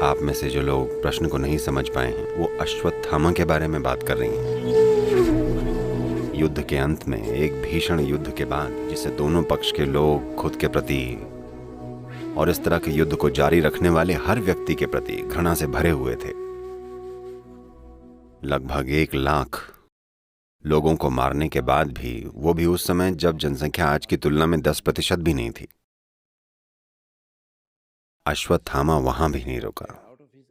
आप में से जो लोग प्रश्न को नहीं समझ पाए हैं वो अश्वत्थामा के बारे में बात कर रही हैं। युद्ध के अंत में एक भीषण युद्ध के बाद जिसे दोनों पक्ष के लोग खुद के प्रति और इस तरह के युद्ध को जारी रखने वाले हर व्यक्ति के प्रति घृणा से भरे हुए थे। लगभग 1 लाख लोगों को मारने के बाद भी, वो भी उस समय जब जनसंख्या आज की तुलना में 10% भी नहीं थी, अश्वत्थामा वहां भी नहीं रुका।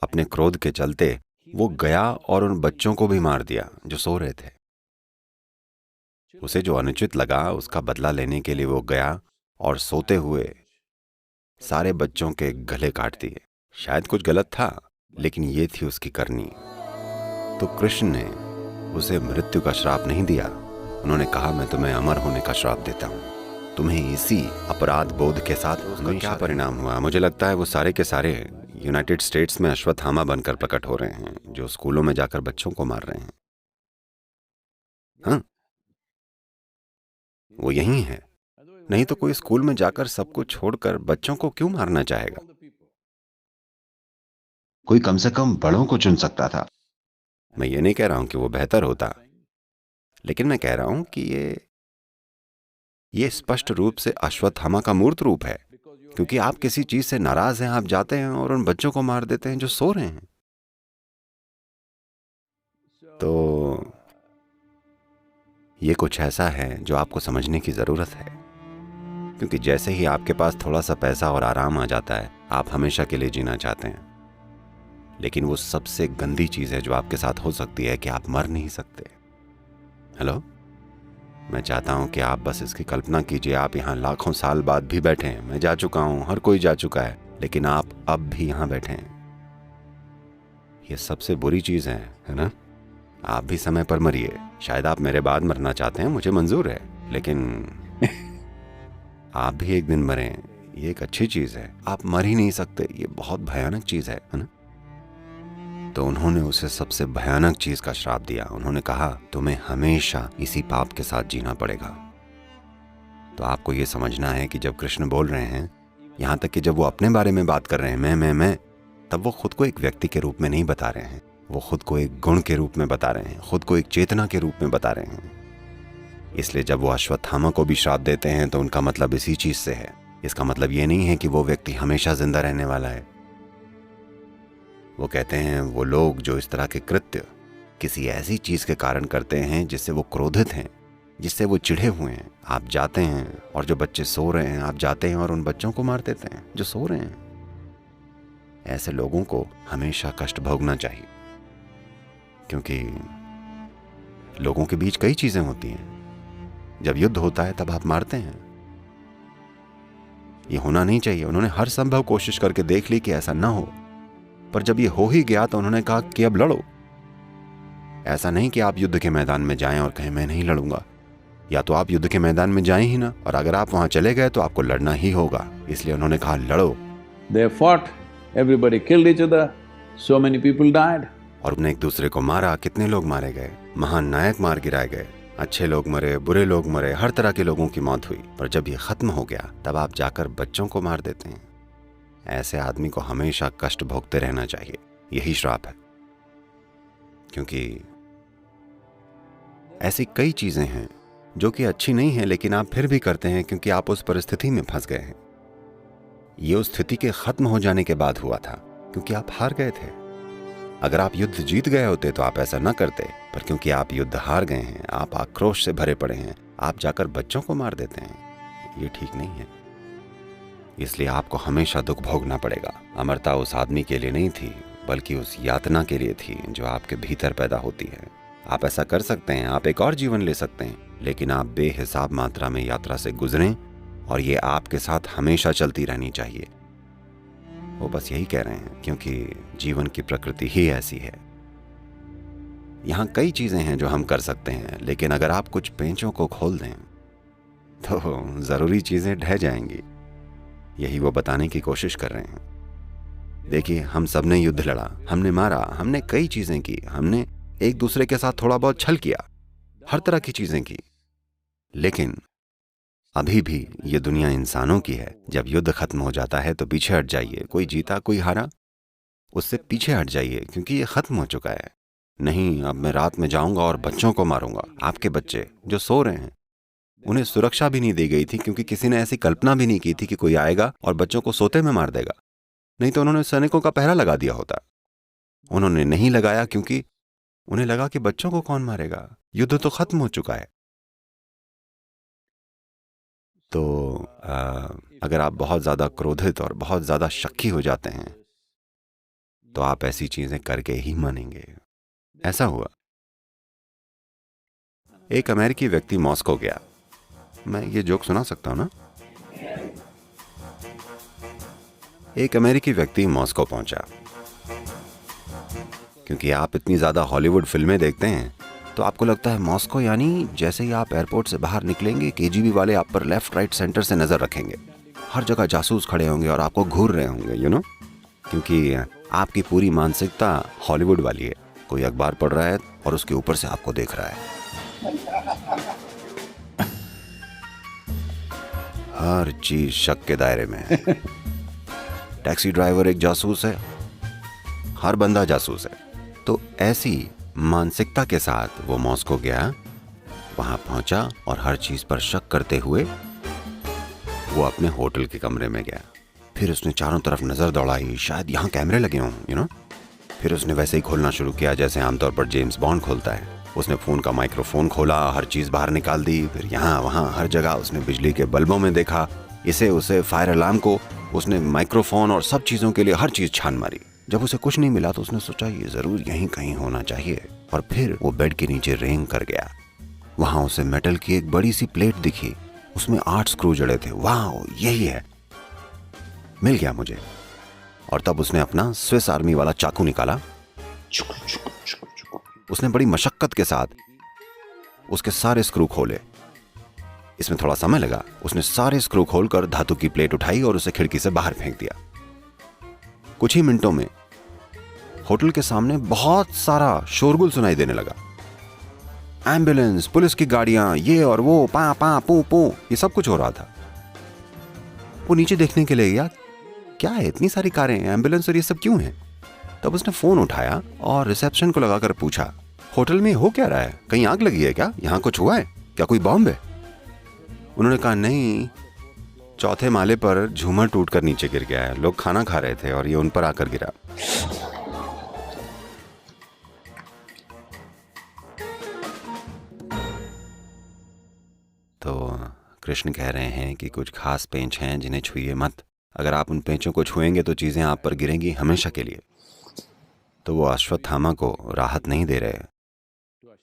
अपने क्रोध के चलते वो गया और उन बच्चों को भी मार दिया जो सो रहे थे। उसे जो अनुचित लगा उसका बदला लेने के लिए वो गया और सोते हुए सारे बच्चों के गले काट दिए। शायद कुछ गलत था, लेकिन ये थी उसकी करनी। तो कृष्ण ने उसे मृत्यु का श्राप नहीं दिया। उन्होंने कहा, मैं तुम्हें अमर होने का श्राप देता हूं। तुम्हें इसी अपराध बोध के साथ उसका क्या परिणाम हुआ? मुझे लगता है वो सारे के सारे यूनाइटेड स्टेट्स में अश्वत्थामा बनकर प्रकट हो रहे हैं, जो स्कूलों में जाकर बच्चों को मार रहे हैं। हाँ, वो यही है। नहीं तो कोई स्कूल में जाकर सबको छोड़कर बच्चों को क्यों मारना चाहेगा? कोई कम से कम बड़ों को चुन सकता था। मैं ये नहीं कह रहा हूं कि वो बेहतर होता, लेकिन मैं कह रहा हूं कि ये स्पष्ट रूप से अश्वत्थामा का मूर्त रूप है, क्योंकि आप किसी चीज से नाराज हैं, आप जाते हैं और उन बच्चों को मार देते हैं जो सो रहे हैं। तो ये कुछ ऐसा है जो आपको समझने की जरूरत है, क्योंकि जैसे ही आपके पास थोड़ा सा पैसा और आराम आ जाता है, आप हमेशा के लिए जीना चाहते हैं। लेकिन वो सबसे गंदी चीज है जो आपके साथ हो सकती है कि आप मर नहीं सकते। हेलो, मैं चाहता हूं कि आप बस इसकी कल्पना कीजिए, आप यहाँ लाखों साल बाद भी बैठे हैं। मैं जा चुका हूं, हर कोई जा चुका है, लेकिन आप अब भी यहाँ बैठे हैं। ये सबसे बुरी चीज है ना? आप भी समय पर मरिए। शायद आप मेरे बाद मरना चाहते हैं, मुझे मंजूर है, लेकिन आप भी एक दिन मरें, ये एक अच्छी चीज है। आप मर ही नहीं सकते, ये बहुत भयानक चीज है ना? तो उन्होंने उसे सबसे भयानक चीज का श्राप दिया। उन्होंने कहा, तुम्हें हमेशा इसी पाप के साथ जीना पड़ेगा। तो आपको ये समझना है कि जब कृष्ण बोल रहे हैं, यहां तक कि जब वो अपने बारे में बात कर रहे हैं, मैं, तब वो खुद को एक व्यक्ति के रूप में नहीं बता रहे हैं। वो खुद को एक गुण के रूप में बता रहे हैं, खुद को एक चेतना के रूप में बता रहे हैं। इसलिए जब वो अश्वत्थामा को भी श्राप देते हैं तो उनका मतलब इसी चीज से है। इसका मतलब ये नहीं है कि वो व्यक्ति हमेशा जिंदा रहने वाला है। वो कहते हैं, वो लोग जो इस तरह के कृत्य किसी ऐसी चीज के कारण करते हैं जिससे वो क्रोधित हैं, जिससे वो चिढ़े हुए हैं, आप जाते हैं और जो बच्चे सो रहे हैं, आप जाते हैं और उन बच्चों को मार देते हैं जो सो रहे हैं। ऐसे लोगों को हमेशा कष्ट भोगना चाहिए, क्योंकि लोगों के बीच कई चीजें होती हैं। जब युद्ध होता है तब आप मारते हैं। ये होना नहीं चाहिए। उन्होंने हर संभव कोशिश करके देख ली कि ऐसा ना हो, पर जब ये हो ही गया तो उन्होंने कहा कि अब लड़ो। ऐसा नहीं कि आप युद्ध के मैदान में जाएं और कहें मैं नहीं लड़ूंगा। या तो आप युद्ध के मैदान में जाएं ही ना, और अगर आप वहां चले गए तो आपको लड़ना ही होगा। इसलिए उन्होंने कहा लड़ो। They fought, everybody killed each other, so many people died. और उन्होंने एक दूसरे को मारा। कितने लोग मारे गए, महान नायक मार गिराए गए, अच्छे लोग मरे, बुरे लोग मरे, हर तरह के लोगों की मौत हुई। पर जब ये खत्म हो गया तब आप जाकर बच्चों को मार देते हैं। ऐसे आदमी को हमेशा कष्ट भोगते रहना चाहिए। यही श्राप है, क्योंकि ऐसी कई चीजें हैं जो कि अच्छी नहीं है, लेकिन आप फिर भी करते हैं क्योंकि आप उस परिस्थिति में फंस गए हैं। ये उस स्थिति के खत्म हो जाने के बाद हुआ था, क्योंकि आप हार गए थे। अगर आप युद्ध जीत गए होते तो आप ऐसा न करते, पर क्योंकि आप युद्ध हार गए हैं, आप आक्रोश से भरे पड़े हैं, आप जाकर बच्चों को मार देते हैं। ये ठीक नहीं है। इसलिए आपको हमेशा दुख भोगना पड़ेगा। अमरता उस आदमी के लिए नहीं थी, बल्कि उस यातना के लिए थी जो आपके भीतर पैदा होती है। आप ऐसा कर सकते हैं, आप एक और जीवन ले सकते हैं, लेकिन आप बेहिसाब मात्रा में यात्रा से गुजरें, और ये आपके साथ हमेशा चलती रहनी चाहिए। वो बस यही कह रहे हैं, क्योंकि जीवन की प्रकृति ही ऐसी है। यहाँ कई चीजें हैं जो हम कर सकते हैं, लेकिन अगर आप कुछ पेंचों को खोल दें तो जरूरी चीजें ढह जाएंगी। यही वो बताने की कोशिश कर रहे हैं। देखिए, हम सब ने युद्ध लड़ा, हमने मारा, हमने कई चीजें की, हमने एक दूसरे के साथ थोड़ा बहुत छल किया, हर तरह की चीजें की, लेकिन अभी भी ये दुनिया इंसानों की है। जब युद्ध खत्म हो जाता है तो पीछे हट जाइए, कोई जीता कोई हारा, उससे पीछे हट जाइए क्योंकि ये खत्म हो चुका है। नहीं, अब मैं रात में जाऊंगा और बच्चों को मारूंगा। आपके बच्चे जो सो रहे हैं, उन्हें सुरक्षा भी नहीं दी गई थी क्योंकि किसी ने ऐसी कल्पना भी नहीं की थी कि कोई आएगा और बच्चों को सोते में मार देगा। नहीं तो उन्होंने सैनिकों का पहरा लगा दिया होता। उन्होंने नहीं लगाया क्योंकि उन्हें लगा कि बच्चों को कौन मारेगा, युद्ध तो खत्म हो चुका है। तो अगर आप बहुत ज्यादा क्रोधित और बहुत ज्यादा शक्की हो जाते हैं तो आप ऐसी चीजें करके ही मानेंगे। ऐसा हुआ। एक अमेरिकी व्यक्ति मॉस्को गया। मैं ये जोक सुना सकता हूं ना? एक अमेरिकी व्यक्ति मॉस्को पहुंचा। क्योंकि आप इतनी ज्यादा हॉलीवुड फिल्में देखते हैं तो आपको लगता है मॉस्को यानी जैसे ही आप एयरपोर्ट से बाहर निकलेंगे केजीबी वाले आप पर लेफ्ट राइट सेंटर से नजर रखेंगे। हर जगह जासूस खड़े होंगे और आपको घूर रहे होंगे, यू नो, क्योंकि आपकी पूरी मानसिकता हॉलीवुड वाली है। कोई अखबार पढ़ रहा है और उसके ऊपर से आपको देख रहा है। हर चीज शक के दायरे में है। टैक्सी ड्राइवर एक जासूस है, हर बंदा जासूस है। तो ऐसी मानसिकता के साथ वो मॉस्को गया, वहां पहुंचा और हर चीज पर शक करते हुए वो अपने होटल के कमरे में गया। फिर उसने चारों तरफ नजर दौड़ाई, शायद यहाँ कैमरे लगे हों, यू नो। फिर उसने वैसे ही खोलना शुरू किया जैसे आमतौर पर जेम्स बॉन्ड खोलता है। उसने फोन का माइक्रोफोन खोला, हर चीज बाहर निकाल दी। फिर यहाँ वहाँ हर जगह उसने बिजली के बल्बों में देखा, इसे उसे, फायर अलार्म को, उसने माइक्रोफोन और सब चीजों के लिए हर चीज छान मारी। जब उसे कुछ नहीं मिला तो उसने सोचा ये जरूर यहीं कहीं होना चाहिए। और फिर वो बेड के नीचे रेंग कर गया। वहां उसे मेटल की एक बड़ी सी प्लेट दिखी, उसमें 8 स्क्रू जड़े थे। वाह, यही है, मिल गया मुझे। और तब उसने अपना स्विस आर्मी वाला चाकू निकाला। उसने बड़ी मशक्कत के साथ उसके सारे स्क्रू खोले। इसमें थोड़ा समय लगा। उसने सारे स्क्रू खोलकर धातु की प्लेट उठाई और उसे खिड़की से बाहर फेंक दिया। कुछ ही मिनटों में होटल के सामने बहुत सारा शोरगुल सुनाई देने लगा। एम्बुलेंस, पुलिस की गाड़ियां, ये और वो, पा पा पू पू, ये सब कुछ हो रहा था। वो नीचे देखने के लिए गया, क्या है इतनी सारी कारें, एम्बुलेंस और ये सब क्यों है? तब उसने फोन उठाया और रिसेप्शन को लगाकर पूछा, होटल में हो क्या रहा है? कहीं आग लगी है क्या? यहाँ कुछ हुआ है क्या? कोई बॉम्ब है? उन्होंने कहा नहीं, चौथे माले पर झूमर टूटकर नीचे गिर गया है। लोग खाना खा रहे थे और ये उन पर आकर गिरा। तो कृष्ण कह रहे हैं कि कुछ खास पेंच हैं जिन्हें छुइए मत। अगर आप उन पेंचों को छुएंगे तो चीजें आप पर गिरेंगी हमेशा के लिए। तो वो अश्वत्थामा को राहत नहीं दे रहे,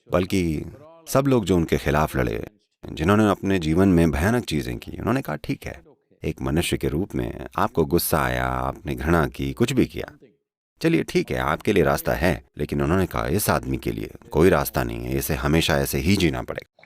बल्कि सब लोग जो उनके खिलाफ लड़े, जिन्होंने अपने जीवन में भयानक चीजें की, उन्होंने कहा ठीक है, एक मनुष्य के रूप में आपको गुस्सा आया, आपने घृणा की, कुछ भी किया, चलिए ठीक है, आपके लिए रास्ता है। लेकिन उन्होंने कहा इस आदमी के लिए कोई रास्ता नहीं है, इसे हमेशा ऐसे ही जीना पड़ेगा।